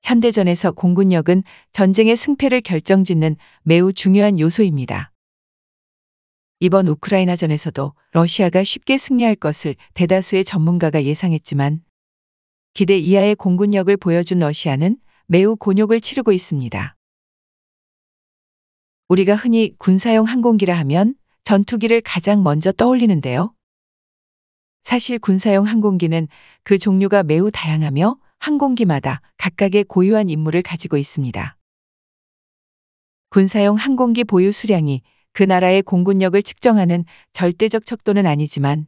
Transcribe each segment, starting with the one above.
현대전에서 공군력은 전쟁의 승패를 결정짓는 매우 중요한 요소입니다. 이번 우크라이나전에서도 러시아가 쉽게 승리할 것을 대다수의 전문가가 예상했지만 기대 이하의 공군력을 보여준 러시아는 매우 곤욕을 치르고 있습니다. 우리가 흔히 군사용 항공기라 하면 전투기를 가장 먼저 떠올리는데요. 사실 군사용 항공기는 그 종류가 매우 다양하며 항공기마다 각각의 고유한 임무를 가지고 있습니다. 군사용 항공기 보유 수량이 그 나라의 공군력을 측정하는 절대적 척도는 아니지만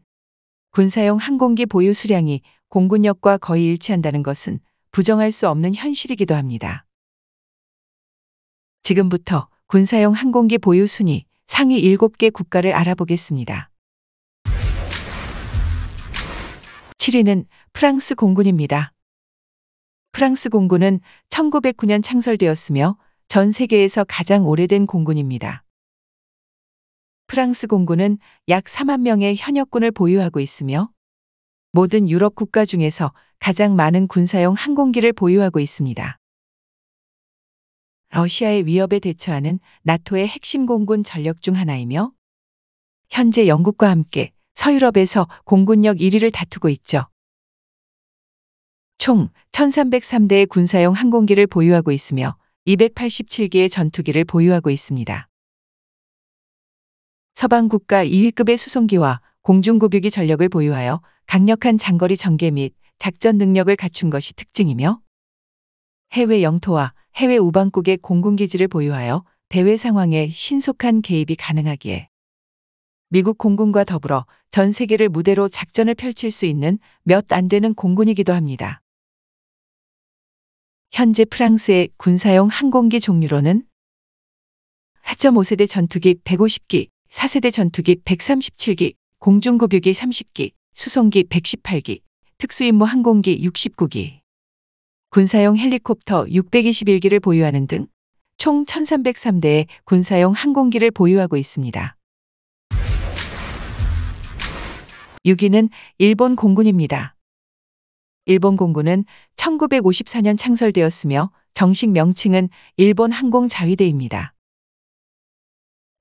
군사용 항공기 보유 수량이 공군력과 거의 일치한다는 것은 부정할 수 없는 현실이기도 합니다. 지금부터 군사용 항공기 보유 순위 상위 7개 국가를 알아보겠습니다. 7위는 프랑스 공군입니다. 프랑스 공군은 1909년 창설되었으며 전 세계에서 가장 오래된 공군입니다. 프랑스 공군은 약 4만 명의 현역군을 보유하고 있으며 모든 유럽 국가 중에서 가장 많은 군사용 항공기를 보유하고 있습니다. 러시아의 위협에 대처하는 나토의 핵심 공군 전력 중 하나이며 현재 영국과 함께 서유럽에서 공군력 1위를 다투고 있죠. 총 1303대의 군사용 항공기를 보유하고 있으며 287개의 전투기를 보유하고 있습니다. 서방 국가 2위급의 수송기와 공중구비기 전력을 보유하여 강력한 장거리 전개 및 작전 능력을 갖춘 것이 특징이며 해외 영토와 해외 우방국의 공군기지를 보유하여 대외 상황에 신속한 개입이 가능하기에 미국 공군과 더불어 전 세계를 무대로 작전을 펼칠 수 있는 몇 안 되는 공군이기도 합니다. 현재 프랑스의 군사용 항공기 종류로는 4.5세대 전투기 150기, 4세대 전투기 137기, 공중구비기 30기, 수송기 118기, 특수임무 항공기 69기, 군사용 헬리콥터 621기를 보유하는 등 총 1303대의 군사용 항공기를 보유하고 있습니다. 6위는 일본 공군입니다. 일본 공군은 1954년 창설되었으며 정식 명칭은 일본 항공자위대입니다.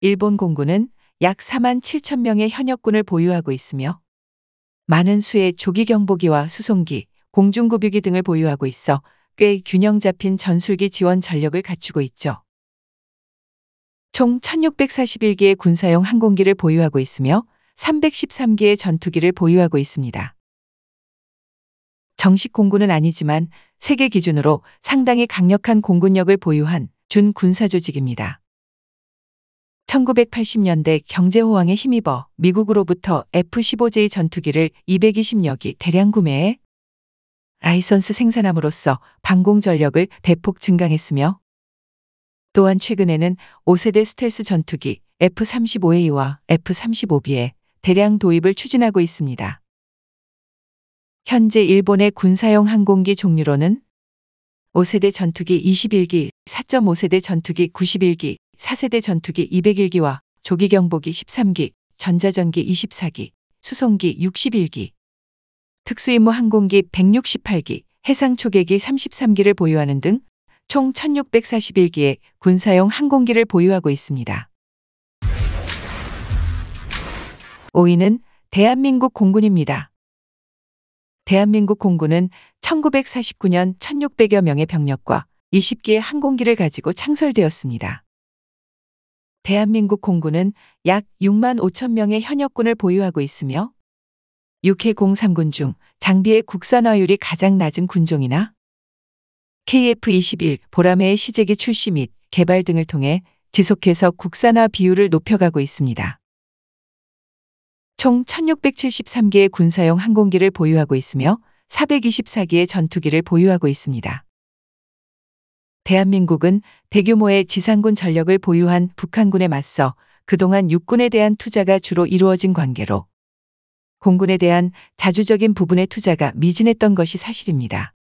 일본 공군은 약 4만 7천 명의 현역군을 보유하고 있으며 많은 수의 조기경보기와 수송기, 공중구비기 등을 보유하고 있어 꽤 균형 잡힌 전술기 지원 전력을 갖추고 있죠. 총 1641기의 군사용 항공기를 보유하고 있으며 313기의 전투기를 보유하고 있습니다. 정식 공군은 아니지만 세계 기준으로 상당히 강력한 공군력을 보유한 준군사조직입니다. 1980년대 경제호황에 힘입어 미국으로부터 F-15J 전투기를 220여 기 대량 구매해 라이선스 생산함으로써 방공 전력을 대폭 증강했으며 또한 최근에는 5세대 스텔스 전투기 F-35A와 F-35B의 대량 도입을 추진하고 있습니다. 현재 일본의 군사용 항공기 종류로는 5세대 전투기 21기, 4.5세대 전투기 91기, 4세대 전투기 201기와 조기경보기 13기, 전자전기 24기, 수송기 61기, 특수임무 항공기 168기, 해상초계기 33기를 보유하는 등 총 1641기의 군사용 항공기를 보유하고 있습니다. 5위는 대한민국 공군입니다. 대한민국 공군은 1949년 1600여 명의 병력과 20기의 항공기를 가지고 창설되었습니다. 대한민국 공군은 약 6만 5천 명의 현역군을 보유하고 있으며 육해 공삼군 중 장비의 국산화율이 가장 낮은 군종이나 KF-21 보라매의 시제기 출시 및 개발 등을 통해 지속해서 국산화 비율을 높여가고 있습니다. 총 1673기의 군사용 항공기를 보유하고 있으며 424기의 전투기를 보유하고 있습니다. 대한민국은 대규모의 지상군 전력을 보유한 북한군에 맞서 그동안 육군에 대한 투자가 주로 이루어진 관계로 공군에 대한 자주적인 부분의 투자가 미진했던 것이 사실입니다.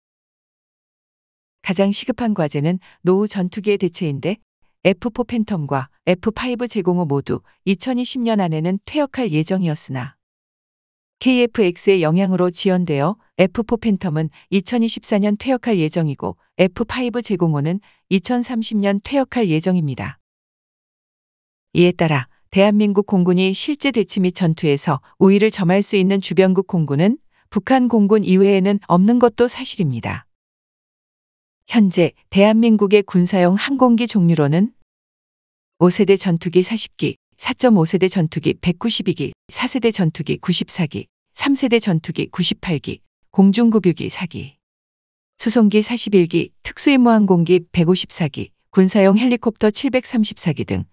가장 시급한 과제는 노후 전투기의 대체인데 F4 팬텀과 F5 제공후 모두 2020년 안에는 퇴역할 예정이었으나 KF-X의 영향으로 지연되어 F4 팬텀은 2024년 퇴역할 예정이고 F5 제공호는 2030년 퇴역할 예정입니다. 이에 따라 대한민국 공군이 실제 대치 및 전투에서 우위를 점할 수 있는 주변국 공군은 북한 공군 이외에는 없는 것도 사실입니다. 현재 대한민국의 군사용 항공기 종류로는 5세대 전투기 40기, 4.5세대 전투기 192기, 4세대 전투기 94기, 3세대 전투기 98기, 공중급유기 4기, 수송기 41기, 특수임무항공기 154기, 군사용 헬리콥터 734기 등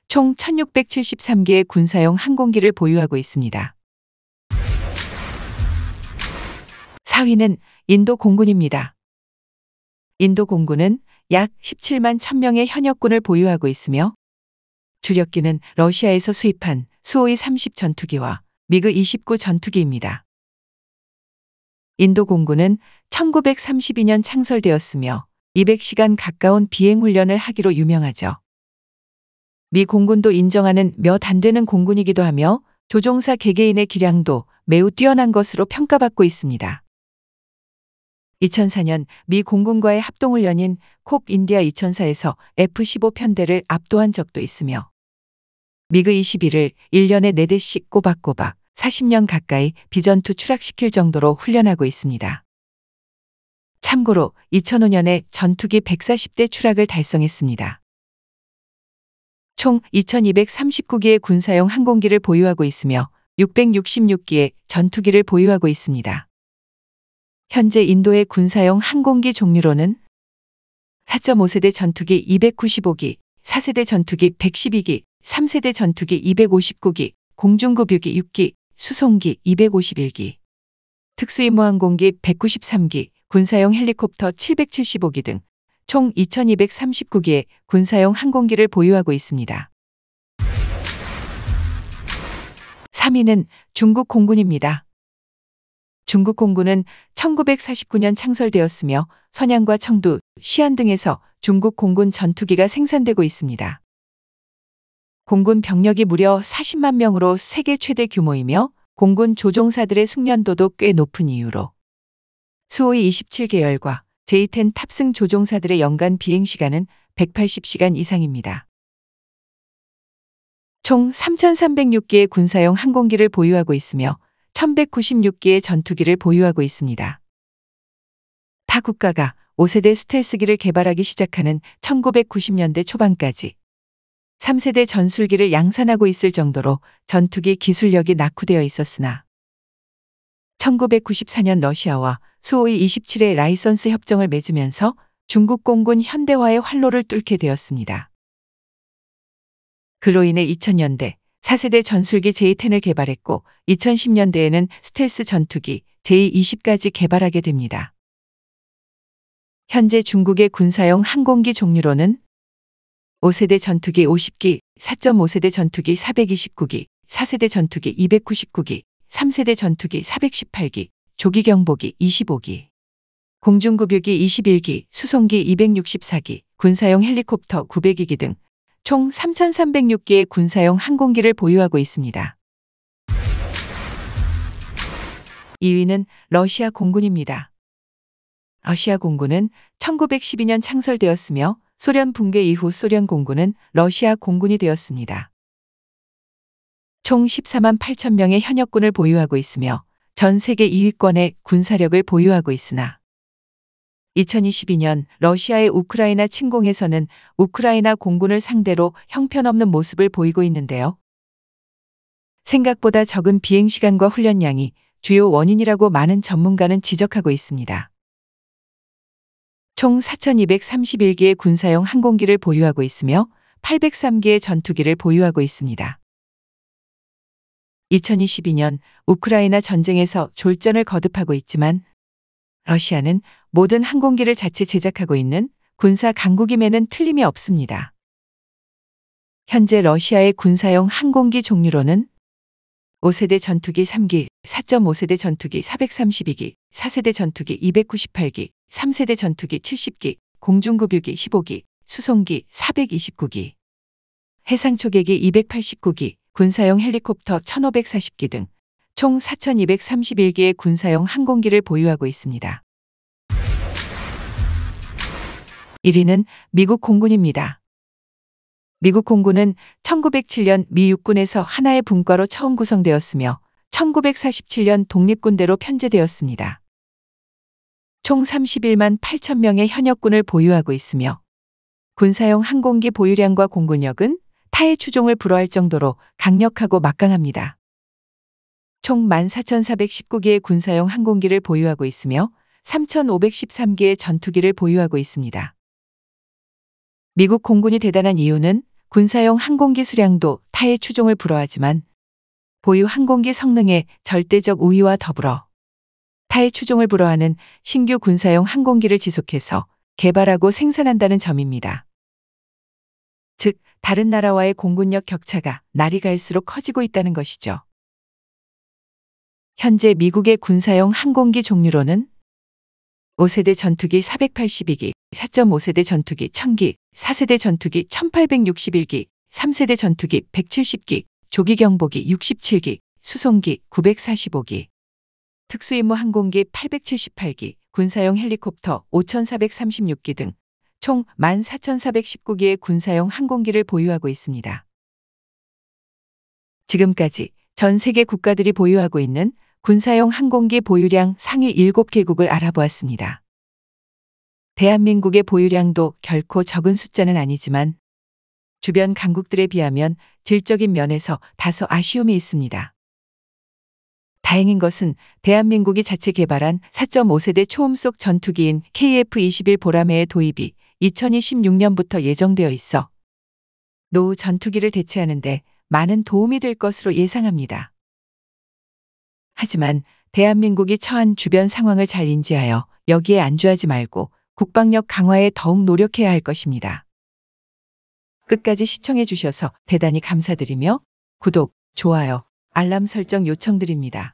총 1673기의 군사용 항공기를 보유하고 있습니다. 4위는 인도 공군입니다. 인도 공군은 약 17만 1000명의 현역군을 보유하고 있으며 주력기는 러시아에서 수입한 수호이 30 전투기와 미그 29 전투기입니다. 인도 공군은 1932년 창설되었으며 200시간 가까운 비행훈련을 하기로 유명하죠. 미 공군도 인정하는 몇 안 되는 공군이기도 하며 조종사 개개인의 기량도 매우 뛰어난 것으로 평가받고 있습니다. 2004년 미 공군과의 합동훈련인 콥 인디아 2004에서 F-15 편대를 압도한 적도 있으며 미그 21을 1년에 4대씩 꼬박꼬박 40년 가까이 비전투 추락시킬 정도로 훈련하고 있습니다. 참고로 2005년에 전투기 140대 추락을 달성했습니다. 총 2239기의 군사용 항공기를 보유하고 있으며 666기의 전투기를 보유하고 있습니다. 현재 인도의 군사용 항공기 종류로는 4.5세대 전투기 295기, 4세대 전투기 112기, 3세대 전투기 259기, 공중급유기 6기, 수송기 251기, 특수임무항공기 193기, 군사용 헬리콥터 775기 등 총 2239기의 군사용 항공기를 보유하고 있습니다. 3위는 중국 공군입니다. 중국 공군은 1949년 창설되었으며 선양과 청두, 시안 등에서 중국 공군 전투기가 생산되고 있습니다. 공군 병력이 무려 40만 명으로 세계 최대 규모이며 공군 조종사들의 숙련도도 꽤 높은 이유로 수호이 27계열과 J-10 탑승 조종사들의 연간 비행시간은 180시간 이상입니다. 총 3,306기의 군사용 항공기를 보유하고 있으며 1,196기의 전투기를 보유하고 있습니다. 타 국가가 5세대 스텔스기를 개발하기 시작하는 1990년대 초반까지 3세대 전술기를 양산하고 있을 정도로 전투기 기술력이 낙후되어 있었으나 1994년 러시아와 수호이 27의 라이선스 협정을 맺으면서 중국 공군 현대화의 활로를 뚫게 되었습니다. 그로 인해 2000년대 4세대 전술기 J-10을 개발했고 2010년대에는 스텔스 전투기 J-20까지 개발하게 됩니다. 현재 중국의 군사용 항공기 종류로는 5세대 전투기 50기, 4.5세대 전투기 429기, 4세대 전투기 299기, 3세대 전투기 418기, 조기경보기 25기, 공중급유기 21기, 수송기 264기, 군사용 헬리콥터 900기기 등 총 3,306기의 군사용 항공기를 보유하고 있습니다. 2위는 러시아 공군입니다. 러시아 공군은 1912년 창설되었으며 소련 붕괴 이후 소련 공군은 러시아 공군이 되었습니다. 총 14만 8천 명의 현역군을 보유하고 있으며 전 세계 2위권의 군사력을 보유하고 있으나 2022년 러시아의 우크라이나 침공에서는 우크라이나 공군을 상대로 형편없는 모습을 보이고 있는데요. 생각보다 적은 비행시간과 훈련량이 주요 원인이라고 많은 전문가는 지적하고 있습니다. 총 4,231기의 군사용 항공기를 보유하고 있으며 803기의 전투기를 보유하고 있습니다. 2022년 우크라이나 전쟁에서 졸전을 거듭하고 있지만 러시아는 모든 항공기를 자체 제작하고 있는 군사 강국임에는 틀림이 없습니다. 현재 러시아의 군사용 항공기 종류로는 5세대 전투기 3기, 4.5세대 전투기 432기, 4세대 전투기 298기, 3세대 전투기 70기, 공중급유기 15기, 수송기 429기, 해상초계기 289기, 군사용 헬리콥터 1540기 등 총 4,231기의 군사용 항공기를 보유하고 있습니다. 1위는 미국 공군입니다. 미국 공군은 1907년 미 육군에서 하나의 분과로 처음 구성되었으며 1947년 독립군대로 편제되었습니다. 총 31만 8천 명의 현역군을 보유하고 있으며 군사용 항공기 보유량과 공군력은 타의 추종을 불허할 정도로 강력하고 막강합니다. 총 14,419개의 군사용 항공기를 보유하고 있으며 3,513개의 전투기를 보유하고 있습니다. 미국 공군이 대단한 이유는 군사용 항공기 수량도 타의 추종을 불허하지만 보유 항공기 성능의 절대적 우위와 더불어 타의 추종을 불허하는 신규 군사용 항공기를 지속해서 개발하고 생산한다는 점입니다. 즉, 다른 나라와의 공군력 격차가 날이 갈수록 커지고 있다는 것이죠. 현재 미국의 군사용 항공기 종류로는 5세대 전투기 482기, 4.5세대 전투기 1000기, 4세대 전투기 1861기, 3세대 전투기 170기, 조기경보기 67기, 수송기 945기, 특수임무 항공기 878기, 군사용 헬리콥터 5436기 등 총 14,419기의 군사용 항공기를 보유하고 있습니다. 지금까지 전 세계 국가들이 보유하고 있는 군사용 항공기 보유량 상위 7개국을 알아보았습니다. 대한민국의 보유량도 결코 적은 숫자는 아니지만 주변 강국들에 비하면 질적인 면에서 다소 아쉬움이 있습니다. 다행인 것은 대한민국이 자체 개발한 4.5세대 초음속 전투기인 KF-21 보라매의 도입이 2026년부터 예정되어 있어 노후 전투기를 대체하는 데 많은 도움이 될 것으로 예상합니다. 하지만 대한민국이 처한 주변 상황을 잘 인지하여 여기에 안주하지 말고 국방력 강화에 더욱 노력해야 할 것입니다. 끝까지 시청해 주셔서 대단히 감사드리며 구독, 좋아요, 알람 설정 요청드립니다.